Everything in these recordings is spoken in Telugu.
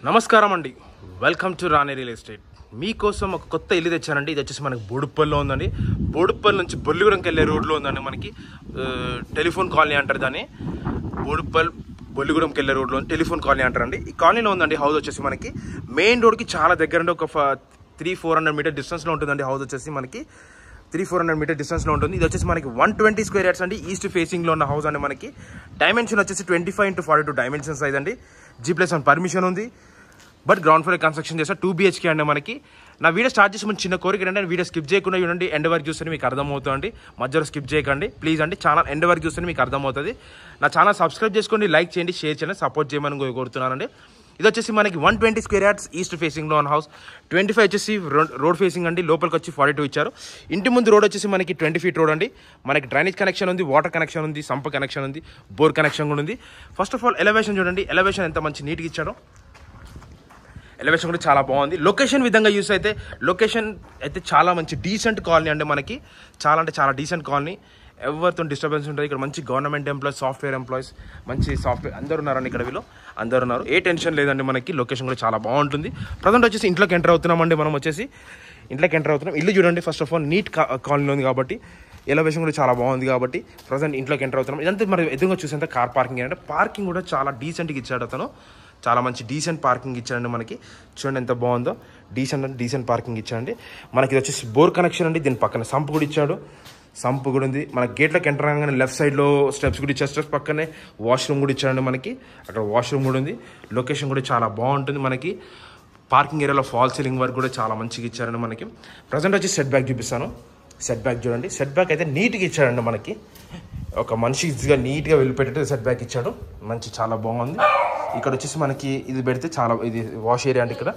నమస్కారం అండి. Welcome to Rani real estate. మీకోసం ఒక కొత్త ఇల్లు తెచ్చానండి. ఇది వచ్చేసి మనకి బోడుప్పల్లో ఉందండి. బోడుప్పల్ నుంచి బొల్లిగూడెంకి వెళ్ళే రోడ్లో ఉందండి. మనకి టెలిఫోన్ కాలనీ అంటారు దాన్ని. బొల్లిగూడెంకి వెళ్ళే రోడ్లో టెలిఫోన్ కాలనీ అంటారండి. ఈ కాలనీలో ఉందండి హౌస్ వచ్చేసి మనకి మెయిన్ రోడ్కి చాలా దగ్గర అండి. ఒక 300-400 మీటర్ డిస్టెన్స్లో ఉంటుందండి హౌస్ వచ్చేసి మనకి 300-400 మీటర్ డిస్టెన్స్లో ఉంటుంది. ఇది వచ్చేసి మనకి 120 స్క్వేర్ యార్డ్స్ అండి. ఈస్ట్ ఫేసింగ్లో ఉన్న హౌస్ అండి. మనకి డైమెన్షన్ వచ్చేసి 25x42 డైమెన్షన్ సైజ్ అండి. G+1 పర్మిషన్ ఉంది. బట్ గ్రౌండ్ ఫ్లోర్ కన్స్ట్రక్షన్ చేస్తే 2 BHK అండి. మనకి నా వీడియో స్టార్ట్ చేసి ముందు చిన్న కోరిక ఏంటంటే వీడియో స్కిప్ చేయకుండా చూడండి. ఎండ్ వరకు చూస్తే మీకు అర్థమవుతుంది. మధ్యలో స్కిప్ చేయకండి ప్లీజ్ అండి. ఛానల్ ఎండ్ వరకు చూస్తే మీకు అర్థమవుతుంది. నా ఛానల్ సబ్స్క్రైబ్ చేసుకోండి, లైక్ చేయండి, షేర్ చేయండి, సపోర్ట్ చేయమని కోరుతున్నానండి. ఇది వచ్చేసి మనకి 120 స్క్వేర్ యార్డ్స్ ఈస్ట్ ఫేసింగ్లో ఉన్న హౌస్. 25 వచ్చేసి రోడ్ ఫేసింగ్ అండి. లోపలికి వచ్చి 42 ఇచ్చారు. ఇంటి ముందు రోడ్ వచ్చేసి మనకి 20 feet రోడ్ అండి. మనకి డ్రైనేజ్ కనెక్షన్ ఉంది, వాటర్ కనెక్షన్ ఉంది, సంప కనెక్షన్ ఉంది, బోర్ కనెక్షన్ కూడా ఉంది. ఫస్ట్ ఆఫ్ ఆల్ ఎలివేషన్ చూడండి. ఎలివేషన్ ఎంత మంచి నీట్గా ఇచ్చాడో. ఎలివేషన్ కూడా చాలా బాగుంది. లొకేషన్ విధంగా యూస్ అయితే లొకేషన్ అయితే చాలా మంచి డీసెంట్ కాలనీ అండి. మనకి చాలా అంటే చాలా డీసెంట్ కాలనీ. ఎవరితో డిస్టర్బెన్స్ ఉంటుంది. ఇక్కడ మంచి గవర్నమెంట్ ఎంప్లాయీస్, సాఫ్ట్వేర్ ఎంప్లాయీస్, మంచి సాఫ్ట్వేర్ అందరు ఉన్నారండి. ఇక్కడ వీళ్ళు అందరు ఉన్నారు. ఏ టెన్షన్ లేదండి. మనకి లొకేషన్ కూడా చాలా బాగుంటుంది. ప్రజెంట్ వచ్చేసి ఇంట్లోకి ఎంటర్ అవుతున్నామండి. మనం వచ్చేసి ఇంట్లోకి ఎంటర్ అవుతున్నాం. ఇల్లు చూడండి. First of all neat colony ఉంది కాబట్టి ఎలివేషన్ కూడా చాలా బాగుంది కాబట్టి ప్రజెంట్ ఇంట్లోకి ఎంటర్ అవుతున్నాం. ఇదంతా మరి ఎదురుగా చూసేంత కార్ పార్కింగ్ అంటే పార్కింగ్ కూడా చాలా డీసెంట్గా ఇచ్చాడు అతను. చాలా మంచి డీసెంట్ పార్కింగ్ ఇచ్చాడండి. మనకి చూడండి ఎంత బాగుందో. డీసెంట్ పార్కింగ్ ఇచ్చాడండి. మనకి ఇది వచ్చేసి బోర్ కనెక్షన్ అండి. దీని పక్కన సంప్ కూడా ఇచ్చాడు. సంప్ కూడా ఉంది. మన గేట్లోకి ఎంటర్ అవ్వగానే లెఫ్ట్ సైడ్లో స్టెప్స్ కూడా ఇచ్చారు. స్టెప్స్ పక్కనే వాష్రూమ్ కూడా ఇచ్చాడండి. మనకి అక్కడ వాష్రూమ్ కూడా ఉంది. లొకేషన్ కూడా చాలా బాగుంటుంది. మనకి పార్కింగ్ ఏరియాలో ఫాల్ సీలింగ్ వర్క్ కూడా చాలా మంచిగా ఇచ్చారండి. మనకి ప్రజెంట్ వచ్చి సెట్ బ్యాక్ చూపిస్తాను. సెట్ బ్యాక్ చూడండి. సెట్ బ్యాక్ అయితే నీట్గా ఇచ్చాడండి. మనకి ఒక మనిషి ఈజీగా నీట్గా వెళ్ళిపెట్టేట్టు సెట్ బ్యాక్ ఇచ్చాడు. మంచి చాలా బాగుంది. ఇక్కడ వచ్చేసి మనకి ఇది పెడితే చాలా ఇది వాష్ ఏరియా అండి. ఇక్కడ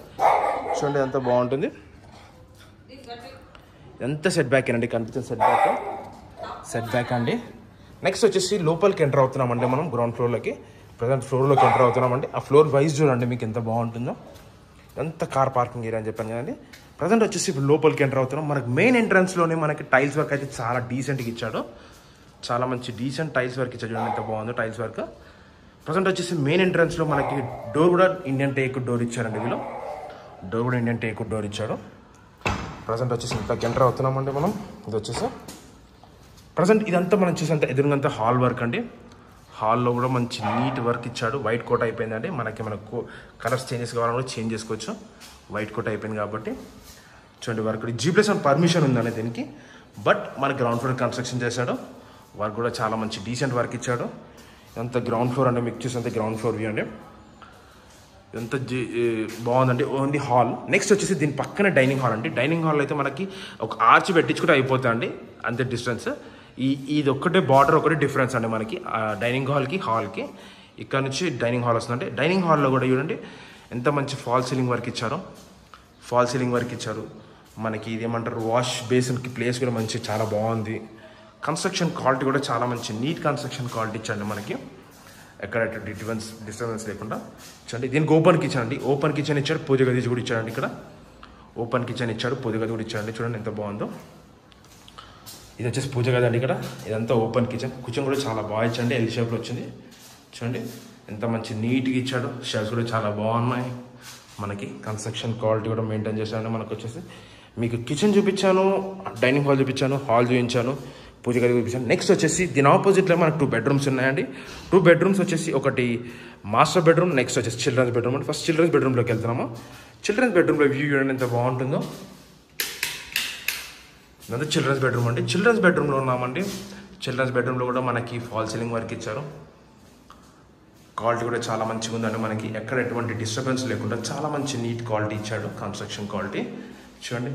చూడండి ఎంత బాగుంటుంది. ఎంత సెట్ బ్యాక్ అండి కనిపించింది. సెట్ బ్యాక్ అండి. నెక్స్ట్ వచ్చేసి లోపలికి ఎంటర్ అవుతున్నామండి. మనం గ్రౌండ్ ఫ్లోర్లోకి ప్రజెంట్ ఫ్లోర్లోకి ఎంటర్ అవుతున్నామండి. ఆ ఫ్లోర్ వైజ్ చూడండి మీకు ఎంత బాగుంటుందో. ఎంత కార్ పార్కింగ్ ఏరియా అని చెప్పాను కదండి. ప్రజెంట్ వచ్చేసి ఇప్పుడు లోపలికి ఎంటర్ అవుతున్నాం. మనకి మెయిన్ ఎంట్రన్స్లోనే మనకి టైల్స్ వర్క్ అయితే చాలా డీసెంట్గా ఇచ్చాడు. చాలా మంచి డీసెంట్ టైల్స్ వర్క్ ఇచ్చాడు. చూడండి ఎంత బాగుందో టైల్స్ వర్క్. ప్రజెంట్ వచ్చేసి మెయిన్ ఎంట్రన్స్లో మనకి డోర్ కూడా ఇండియన్ టేక్ డోర్ ఇచ్చారండి. వీళ్ళు డోర్ కూడా ఇండియన్ టేక్ డోర్ ఇచ్చాడు. ప్రజెంట్ వచ్చేసి ఇంట్లోకి ఎంటర్ అవుతున్నామండి మనం. ఇది వచ్చేసి ప్రజెంట్ ఇదంతా మనం చూసేంత ఎదురుగంతా హాల్ వర్క్ అండి. హాల్లో కూడా మంచి నీట్ వర్క్ ఇచ్చాడు. వైట్ కోట్ అయిపోయిందండి. మనకు కలర్స్ చేంజెస్ కావాలని కూడా చేంజ్ చేసుకోవచ్చు. వైట్ కోట్ అయిపోయింది కాబట్టి చూడండి వర్క్ G+1 పర్మిషన్ ఉందండి దీనికి. బట్ మన గ్రౌండ్ ఫ్లోర్ కన్స్ట్రక్షన్ చేశాడు. వర్క్ కూడా చాలా మంచి డీసెంట్ వర్క్ ఇచ్చాడు. ఎంత గ్రౌండ్ ఫ్లోర్ అంటే మీకు చూసేంత గ్రౌండ్ ఫ్లోర్ వ్యూ అండి. ఎంత బాగుందండి. Only hall. నెక్స్ట్ వచ్చేసి దీని పక్కన డైనింగ్ హాల్ అండి. డైనింగ్ హాల్ అయితే మనకి ఒక ఆర్చ్ పెట్టించుకుంటే అయిపోతుంది అండి. అంతే డిస్టెన్స్. ఇది ఒక్కటే బార్డర్ ఒకటే డిఫరెన్స్ అండి మనకి డైనింగ్ హాల్కి. ఇక్కడ నుంచి డైనింగ్ హాల్ వస్తుందండి. డైనింగ్ హాల్లో కూడా చూడండి ఎంత మంచి ఫాల్ సీలింగ్ వర్క్ ఇచ్చారు. మనకి ఇది ఏమంటారు వాష్ బేసిన్కి ప్లేస్ కూడా మంచి చాలా బాగుంది. కన్స్ట్రక్షన్ క్వాలిటీ కూడా చాలా మంచి నీట్ కన్స్ట్రక్షన్ క్వాలిటీ ఇచ్చాడు మనకి. ఎక్కడ డిస్టర్బెన్స్ లేకుండా చూడండి. దీనికి ఓపెన్ కిచెన్ అండి. ఓపెన్ కిచెన్ ఇచ్చాడు. పూజ గది కూడా ఇచ్చాడండి. ఇక్కడ ఓపెన్ కిచెన్ ఇచ్చాడు. పూజ గది కూడా ఇచ్చాడండి. చూడండి ఎంత బాగుందో. ఇది వచ్చేసి పూజ గది అండి. ఇక్కడ ఇదంతా ఓపెన్ కిచెన్ కూడా చాలా బాగా ఇచ్చండి. ఎల్ షేప్లో వచ్చింది. చూడండి ఎంత మంచి నీట్గా ఇచ్చాడు. షెల్ఫ్స్ కూడా చాలా బాగున్నాయి. మనకి కన్స్ట్రక్షన్ క్వాలిటీ కూడా మెయింటైన్ చేశాడండి. మనకు వచ్చేసి మీకు కిచెన్ చూపించాను, డైనింగ్ హాల్ చూపించాను, హాల్ చూపించాను, పూజ గది చూపించాను. నెక్స్ట్ వచ్చేసి దీని ఆపోజిట్లో మనకు 2 bedrooms ఉన్నాయండి. 2 bedrooms వచ్చేసి ఒకటి మాస్టర్ బెడ్రూమ్, నెక్స్ట్ వచ్చేసి చిల్డ్రన్స్ బెడ్రూమ్ అండి. ఫస్ట్ చిల్డ్రన్స్ బెడ్రూమ్లోకి వెళ్తున్నాము. చిల్డ్రన్స్ బెడ్రూమ్లో వ్యూ చూడండి ఎంత బాగుంటుందో. ఇదంతా చిల్డ్రన్స్ బెడ్రూమ్ అండి. చిల్డ్రన్స్ బెడ్రూమ్లో ఉన్నామండి. చిల్డ్రన్స్ బెడ్రూమ్లో కూడా మనకి ఫాల్ సీలింగ్ వర్క్ ఇచ్చారు. క్వాలిటీ కూడా చాలా మంచిగా ఉందండి. మనకి ఎక్కడ ఎటువంటి డిస్టర్బెన్స్ లేకుండా చాలా మంచి నీట్ క్వాలిటీ ఇచ్చాడు. కన్స్ట్రక్షన్ క్వాలిటీ చూడండి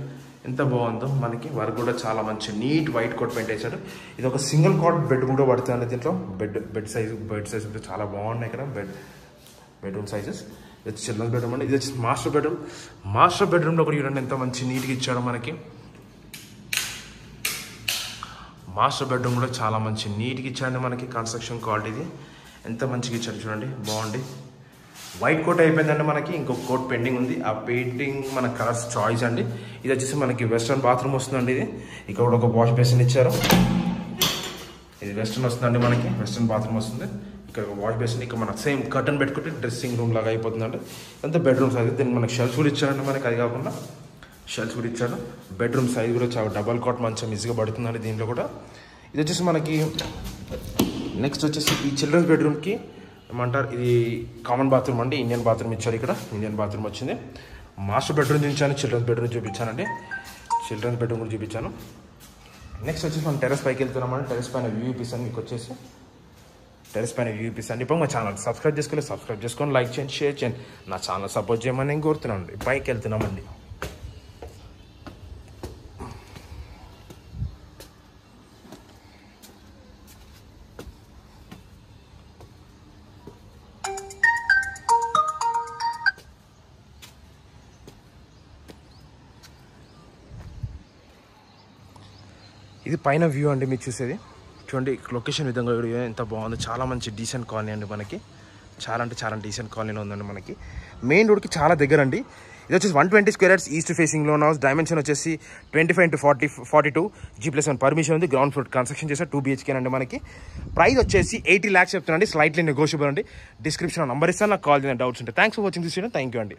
ఎంత బాగుందో. మనకి వర్క్ కూడా చాలా మంచి నీట్ వైట్ కోట్ పెయింట్ వేశాడు. ఇది ఒక సింగిల్ కాట్ బెడ్ కూడా పడుతుంది దీంట్లో. బెడ్ సైజ్ చాలా బాగున్నాయి. ఇక్కడ బెడ్రూమ్ సైజెస్. ఇది చిల్డ్రన్స్ బెడ్రూమ్ అండి. ఇది వచ్చి మాస్టర్ బెడ్రూమ్లో కూడా చూడండి ఎంత మంచి నీట్గా ఇచ్చాడు మనకి. మాస్టర్ బెడ్రూమ్ కూడా చాలా మంచి నీట్గా ఇచ్చాడు మనకి. కన్స్ట్రక్షన్ క్వాలిటీది ఎంత మంచిగా ఇచ్చాడు చూడండి. బాగుంది. వైట్ కోట్ అయిపోయిందండి. మనకి ఇంకొక కోట్ పెండింగ్ ఉంది. ఆ పెయింటింగ్ మన కలర్స్ చాయిస్ అండి. ఇది వచ్చేసి మనకి వెస్ట్రన్ బాత్రూమ్ వస్తుందండి. ఇది ఇక్కడ ఒక వాష్ బేసిన్ ఇచ్చారు. ఇది వెస్ట్రన్ వస్తుందండి. మనకి వెస్ట్రన్ బాత్రూమ్ వస్తుంది. ఇక్కడ వాష్ బేసిన్, ఇక్కడ మనకు సేమ్ కర్టన్ పెట్టుకుంటే డ్రెస్సింగ్ రూమ్ లాగా అయిపోతుందండి. అంతా బెడ్రూమ్ సైజ్. దీన్ని మనకు షెల్ఫ్ కూడా ఇచ్చాడండి. మనకి అది కాకుండా షెల్ఫ్ కూడా ఇచ్చాడు. బెడ్రూమ్ సైజ్ కూడా చాలా డబల్ కాట్ మంచం ఈజీగా పడుతుందండి దీంట్లో కూడా. ఇది వచ్చేసి మనకి నెక్స్ట్ వచ్చేసి ఈ చిల్డ్రన్స్ బెడ్రూమ్కి ఏమంటారు, ఇది కామన్ బాత్రూమ్ అండి. ఇండియన్ బాత్రూమ్ ఇచ్చారు. ఇక్కడ ఇండియన్ బాత్రూమ్ వచ్చింది. మాస్టర్ బెడ్రూమ్ చూపించాను, చిల్డ్రన్స్ బెడ్రూమ్ చూపించానండి. చిల్డ్రన్స్ బెడ్రూమ్ కూడా చూపించాను. నెక్స్ట్ వచ్చేసి మనం టెరెస్ పైకి వెళ్తున్నామండి. టెరెస్ పైన వ్యూ పీస్ అని మీకు వచ్చేసి టెరెస్ పైన వ్యూ పీస్ అండి. ఇప్పుడు మా ఛానల్ సబ్స్క్రైబ్ చేసుకొని లైక్ చేయండి, షేర్ చేయండి. నా ఛానల్ సపోర్ట్ చేయమని నేను కోరుతున్నాను. పైకి వెళ్తున్నామండి. ఇది పైన వ్యూ అండి మీరు చూసేది. చూడండి లొకేషన్ విధంగా ఎంత బాగుంది. చాలా మంచి డీసెంట్ కాలనీ అండి. మనకి చాలా అంటే చాలా డీసెంట్ కాలనీలో ఉందండి. మనకి మెయిన్ రోడ్కి చాలా దగ్గర అండి. ఇది వచ్చేసి 120 square yards east facing loan house. Dimension వచ్చేసి 25x42 G+1 పర్మిషన్ ఉంది. గ్రౌండ్ ఫ్లోర్ కన్స్ట్రక్షన్ చేస్తే 2 BHK అండి. మనకి ప్రైస్ వచ్చేసి 80 lakhs చెప్తున్నాండి. స్లైట్లీ నెగోషియబుల్ అండి. డిస్క్రిప్షన్ నంబర్ ఇస్తాను, నాకు కాల్ చేయండి డౌట్స్ ఉంటే. Thanks for watching this video. Thank you అండి.